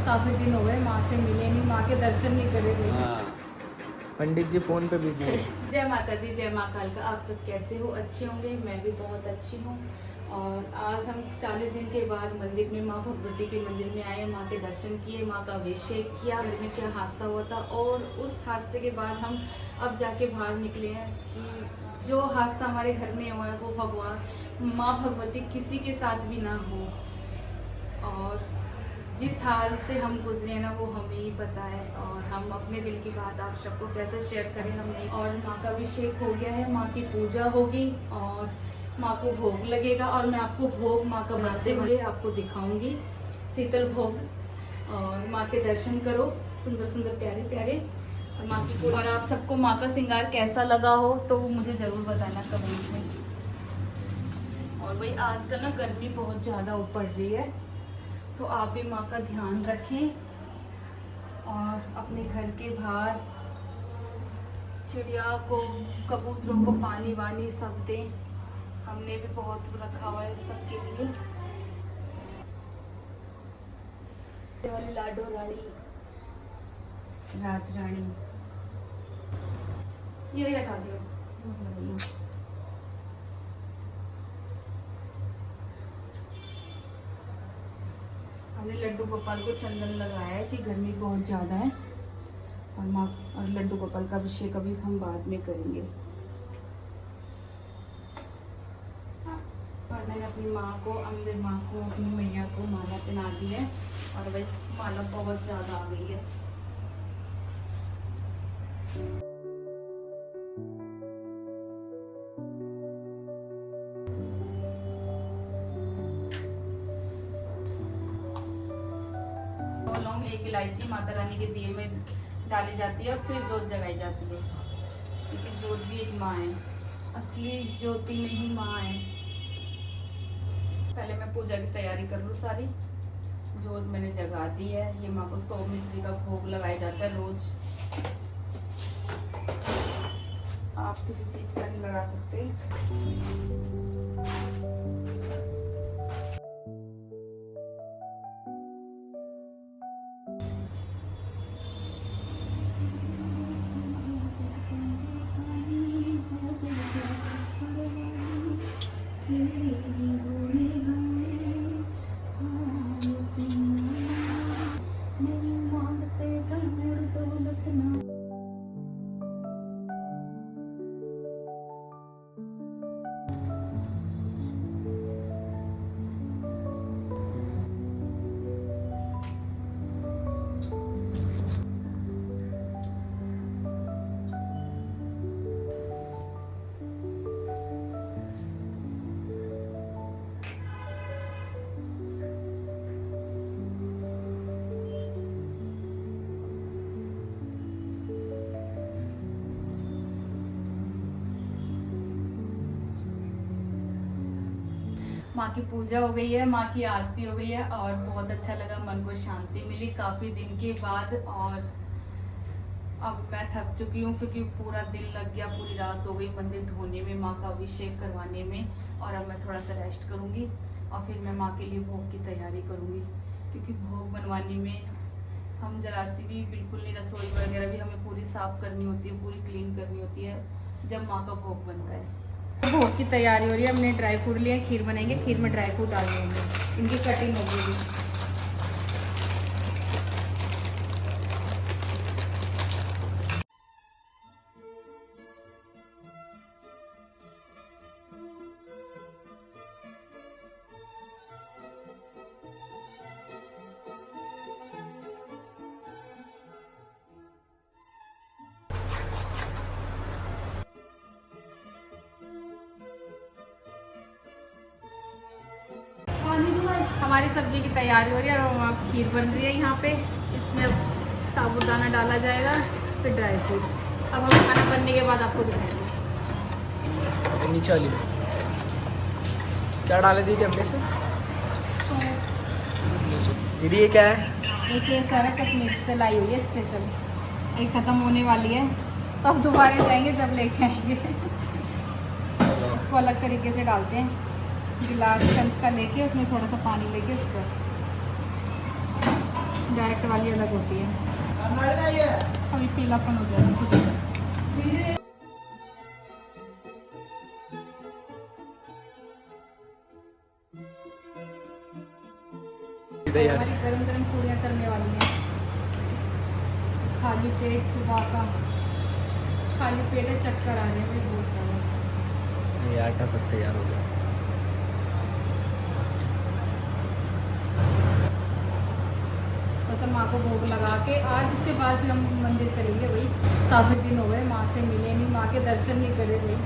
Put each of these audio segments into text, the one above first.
काफ़ी दिन हो गए, माँ से मिले नहीं, माँ के दर्शन नहीं करे थे। हाँ। पंडित जी फोन पे बिजी है। जय माता दी, जय माँ कालका। आप सब कैसे हो? अच्छे होंगे। मैं भी बहुत अच्छी हूँ। और आज हम 40 दिन के बाद मंदिर में, माँ भगवती के मंदिर में आए, माँ के दर्शन किए, माँ का अभिषेक किया। घर में क्या हादसा हुआ था और उस हादसे के बाद हम अब जाके बाहर निकले हैं कि जो हादसा हमारे घर में हुआ है वो भगवान माँ भगवती किसी के साथ भी ना हो। और जिस हाल से हम गुजरे हैं ना, वो हमें ही पता है। और हम अपने दिल की बात आप सबको कैसे शेयर करें, हम नहीं। और माँ का अभिषेक हो गया है, माँ की पूजा होगी और माँ को भोग लगेगा। और मैं आपको भोग माँ का बनाते हुए आपको दिखाऊंगी, शीतल भोग। और माँ के दर्शन करो, सुंदर सुंदर प्यारे प्यारे। और माँ की, और आप सबको माँ का श्रृंगार कैसा लगा हो तो मुझे ज़रूर बताना कमेंट में। और भाई आजकल ना गर्मी बहुत ज़्यादा पड़ रही है, तो आप भी माँ का ध्यान रखें। और अपने घर के बाहर चिड़िया को, कबूतरों को पानी वानी सब दें। हमने भी बहुत रखा हुआ है सबके लिए। ये वाली लाडो रानी, राज रानी, ये हटा दियो। हमने लड्डू गोपाल को चंदन लगाया है कि गर्मी बहुत ज़्यादा है। और माँ और लड्डू गोपाल का अभिषेक अभी हम बाद में करेंगे। और मैंने अपनी माँ को, अम्बे माँ को, अपनी मैया को माला पहना दी है। और वही माला बहुत ज़्यादा आ गई है। दो लौंग, एक इलायची माता रानी के दिए में डाली जाती है और फिर जोत जगाई जाती है, क्योंकि जोत भी एक माँ है, असली ज्योति में ही माँ है। पहले मैं पूजा की तैयारी कर लूँ सारी। जोत मैंने जगा दी है। ये माँ को 100 मिश्री का भोग लगाया जाता है रोज। आप किसी चीज का नहीं लगा सकते। माँ की पूजा हो गई है, माँ की आरती हो गई है और बहुत अच्छा लगा, मन को शांति मिली काफ़ी दिन के बाद। और अब मैं थक चुकी हूँ क्योंकि पूरा दिन लग गया, पूरी रात हो गई मंदिर धोने में, माँ का अभिषेक करवाने में। और अब मैं थोड़ा सा रेस्ट करूँगी और फिर मैं माँ के लिए भोग की तैयारी करूँगी, क्योंकि भोग बनवाने में हम जरा सी भी बिल्कुल नहीं, रसोई वगैरह भी हमें पूरी साफ़ करनी होती है, पूरी क्लीन करनी होती है जब माँ का भोग बनता है। भोग की तैयारी हो रही है। हमने ड्राई फ्रूट लिया, खीर बनाएंगे, खीर में ड्राई फ्रूट डाल देंगे, इनकी कटिंग हो गई। हमारी सब्जी की तैयारी हो रही है और खीर बन रही है यहाँ पे। इसमें साबूदाना डाला जाएगा, फिर ड्राई फ्रूट। अब हम खाना बनने के बाद आपको दिखाएंगे। नीचे वाली क्या डाले दीदी हमने इसमें? दीदी ये क्या है? एक ये सारा कश्मीर से लाई हुई है स्पेशल, एक ख़त्म होने वाली है तो अब दोबारा जाएंगे जब लेके आएंगे। इसको अलग तरीके से डालते हैं, गिलास कंच का लेके उसमें थोड़ा सा पानी लेके डायरेक्ट वाली अलग होती है। अभी पीलापन हो जाएगा खुद ही। तैयार। हमारी गरम गरम पूड़ियाँ करने वाली हैं। खाली पेट सुबह का, खाली पेट है, चक्कर आ रहे हैं भाई बहुत ज़्यादा। ये आटा सब तैयार हो गया। बस हम माँ को भोग लगा के आज इसके बाद फिर हम मंदिर चलेंगे भाई। काफ़ी दिन हो गए माँ से मिले नहीं, माँ के दर्शन नहीं करे भाई।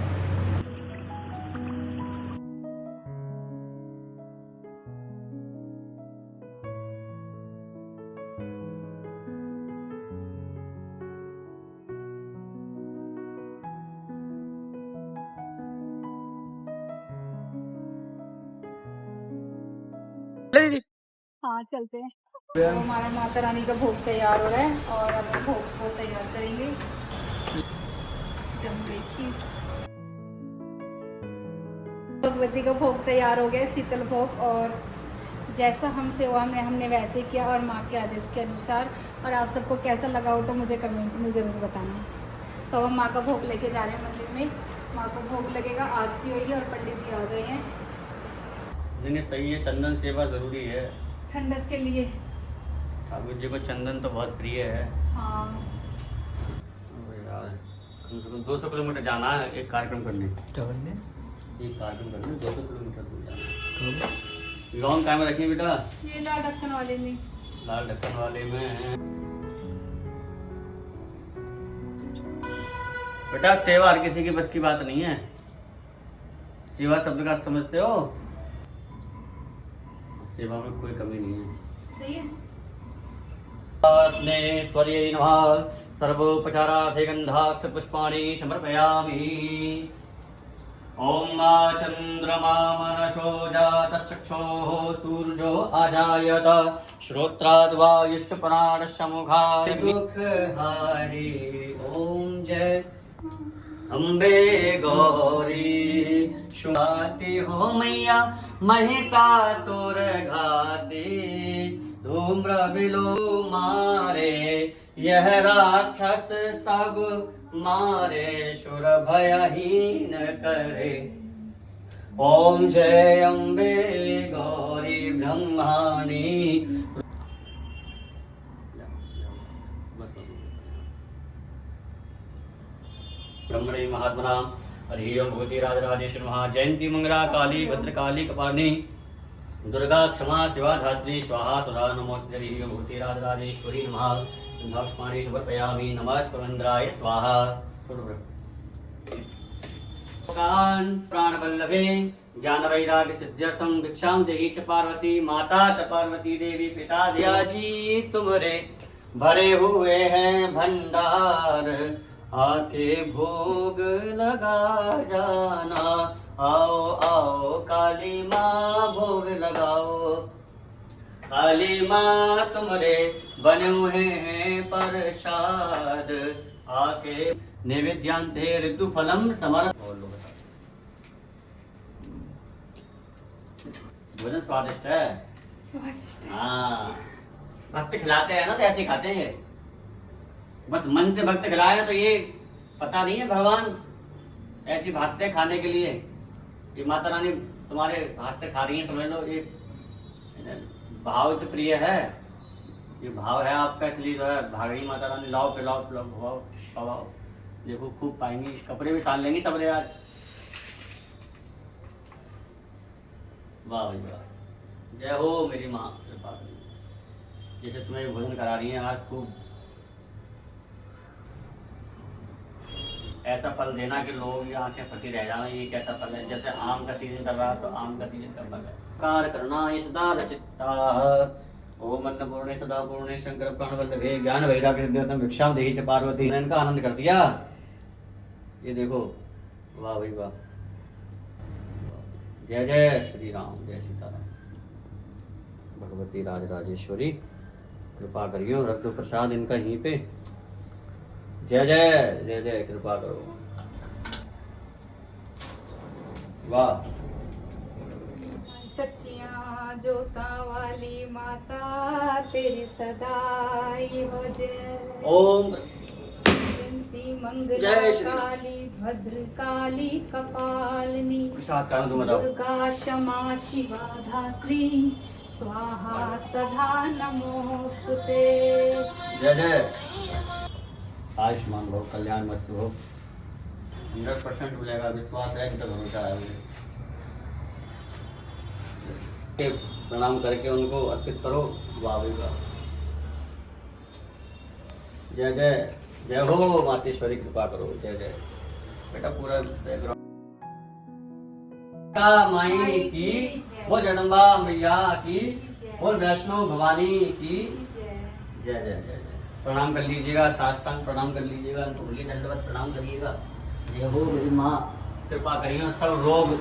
हाँ चलते हैं। तो हमारा माता रानी का भोग तैयार हो रहा है और अब हम भोग को तैयार करेंगे। जब देखिए भगवती का भोग तैयार हो गया, शीतल भोग, और जैसा हमसे हुआ हमने वैसे किया और माँ के आदेश के अनुसार। और आप सबको कैसा लगा हो तो मुझे कमेंट में ज़रूर बताना। तो हम माँ का भोग लेके जा रहे हैं मंदिर में। माँ को भोग लगेगा, आरती होगी और पंडित जी आ गए हैं। नहीं सही है, चंदन सेवा जरूरी है ठंडस के लिए। ठाकुर जी को चंदन तो बहुत प्रिय है। हाँ यार कम से कम 200 किलोमीटर जाना है एक कार्यक्रम करने। क्या करने? एक कार्यक्रम करने 200 किलोमीटर दूर जाना। तो लॉन्ग टाइम रखिए बेटा। ये लाल ढक्कन वाले में, लाल ढक्कन वाले में बेटा सेवा हर किसी की बस की बात नहीं है। सेवा शब्द का अर्थ समझते हो? सेवा में कोई कमी नहीं है। सही है। स्वरीय नमः सर्वोपचारार्थे गंधाक्ष पुष्पाणि समर्पयामि। ओम चंद्रमा मनसो जातश्चक्षुः सूर्यो अजायत श्रोत्राद् वायुश्च प्राणश्च मुखात् दुःखहारी। ओम जय अम्बे गौरी शुभाति हो मैया महिषासुर घाती। धूम्र बिलो मारे यह राक्षस सब मारे शुर भयहीन करे। ओम जय अम्बे गौरी ब्रह्माणी। ब्रह्मणे महात्मनां हरि ओम भगवती राजराजेश्वरी महा जयंती मंगला काली भद्रकाली कपालिनी दुर्गा क्षमा शिवा धात्री स्वाहा सुधा नमोस्तुते। हरि ओम भगवती राजराजेश्वरी नमः गंधाक्षपाणि समर्पयामि। नमः स्कंद्राय स्वाहा। कान प्राणवल्लभे ज्ञान वैराग्य सिद्ध्यर्थम भिक्षां देहि च पार्वती। माता च पार्वती देवी पिता दिया जी तुमरे भरे हुए हैं भंडार। आके भोग लगा जाना। आओ आओ काली माँ भोग लगाओ। काली माँ तुमरे बने हुए हैं प्रसाद। आके नैवेद्यांते ऋतु फलम समर्प। भोजन स्वादिष्ट है। स्वादिष्ट। हाँ भक्त खिलाते हैं ना तो ऐसे खाते हैं। बस मन से भक्त खिलाए तो ये पता नहीं है भगवान ऐसी भागते हैं खाने के लिए। ये माता रानी तुम्हारे हाथ से खा रही है, समझ लो। ये भाव तो प्रिय है, ये भाव है आपका, इसलिए जो है भाग रही माता रानी। लाओ पिलाओ पिलाओ भवाओ पवाओ। देखो खूब पाएंगी, कपड़े भी साल लेंगी सबरे आज। वाह भाई वाह, जय हो मेरी माँ कृपा करिए। जैसे तुम्हें भोजन करा रही हैं आज, खूब ऐसा फल देना कि लोग ये आंखें फटी रह जाए। ये कैसा फल है? जैसे आम का सीजन चल रहा है तो आम का सीजन का फल है। कार करना ये सदा रचिता। ओम अन्नपूर्णे सदा पूर्णे शंकर प्राणवल्लभे ज्ञान वैराग्य सिद्ध्यर्थम भिक्षां देहि च पार्वती। ने इनका आनंद कर दिया। ये देखो, वाह भाई वाह। जय जय श्री राम, जय सीताराम। भगवती राजराजेश्वरी कृपा करियो, रख दो प्रसाद इनका यहीं पे। जय जय जय जय, कृपा करो। वाह सच्चियां जोता वाली माता तेरी सदाई हो जय। ओम जयंती मंगला जय श्री राम। काली भद्र काली कपालिनी साथ कारण तुम बताओ। दुर्गा क्षमा शिवा धात्री स्वाहा सदा नमोस्तुते। जय जय। आयुष्मान भव, कल्याण मस्तु हो। 100% मिलेगा, विश्वास है, इनका भरोसा है मुझे। के प्रणाम करके उनको अर्पित करो। वाह भाई वाह। जय जय। जय हो मातेश्वरी, कृपा करो। जय जय। बेटा पूरा बैकग्राउंड माई की, वो जगदम्बा मैया की, बोल वैष्णो भवानी की जय जय जय जय। प्रणाम कर लीजिएगा, साष्टांग प्रणाम कर लीजिएगा, उनको भली दंडवत प्रणाम करिएगा। जय हो मेरी माँ, कृपा करिए, सब रोग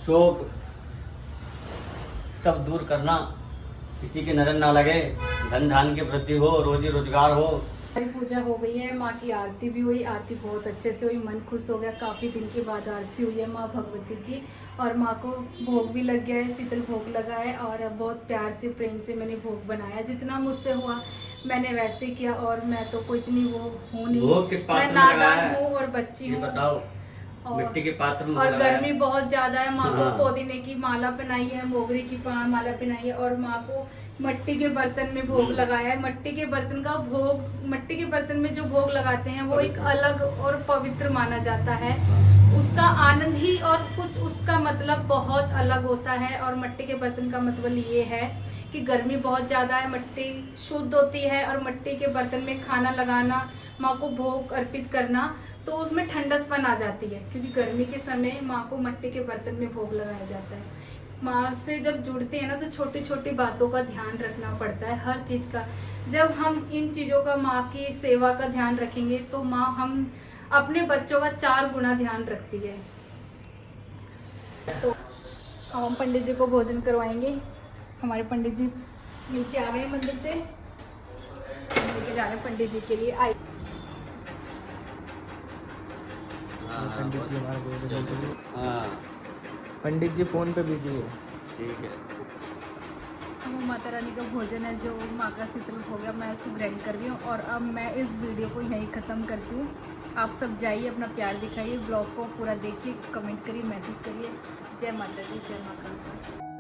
शोक सब दूर करना, किसी के नजर ना लगे, धन धान की वृद्धि हो, रोजी रोजगार हो। हमारी पूजा हो गई है, माँ की आरती भी हुई, आरती बहुत अच्छे से हुई, मन खुश हो गया। काफ़ी दिन के बाद आरती हुई है माँ भगवती की, और माँ को भोग भी लग गया है, शीतल भोग लगा है, और बहुत प्यार से प्रेम से मैंने भोग बनाया। जितना मुझसे हुआ मैंने वैसे किया, और मैं तो कोई इतनी वो हूँ नहीं, भोग किस पात्र मैं में लगाया नादान है? हूँ और बच्ची ये हूँ। बताओ। और- मिट्टी के पात्र में और लगाया। गर्मी बहुत ज्यादा है, माँ को हाँ। पुदीने की माला पहनाई है, मोगरे की माला पहनाई है, और माँ को मट्टी के बर्तन में भोग लगाया है। मट्टी के बर्तन का भोग, मट्टी के बर्तन में जो भोग लगाते हैं वो एक अलग और पवित्र माना जाता है। उसका आनंद ही और कुछ उसका मतलब बहुत अलग होता है। और मट्टी के बर्तन का मतलब ये है कि गर्मी बहुत ज़्यादा है, मट्टी शुद्ध होती है, और मट्टी के बर्तन में खाना लगाना, माँ को भोग अर्पित करना, तो उसमें ठंडसपन आ जाती है, क्योंकि गर्मी के समय माँ को मट्टी के बर्तन में भोग लगाया जाता है। माँ से जब जुड़ते हैं ना, तो छोटी छोटी बातों का ध्यान रखना पड़ता है, हर चीज़ का। जब हम इन चीज़ों का, माँ की सेवा का ध्यान रखेंगे, तो माँ हम अपने बच्चों का 4 गुना ध्यान रखती है। तो अब हम पंडित जी को भोजन करवाएंगे। हमारे पंडित जी नीचे आ गए मंदिर से, लेके जा रहे हैं पंडित जी के लिए। आई पंडित जी हमारे भोजन कीजिए। हाँ पंडित जी फोन पे बिजी है। ठीक है। वो माता रानी का भोजन है जो माँ का शीतल हो गया, मैं इसको ग्रैंड कर रही हूँ। और अब मैं इस वीडियो को यहीं ख़त्म करती हूँ। आप सब जाइए, अपना प्यार दिखाइए, ब्लॉग को पूरा देखिए, कमेंट करिए, मैसेज करिए। जय माता दी, जय माता दी।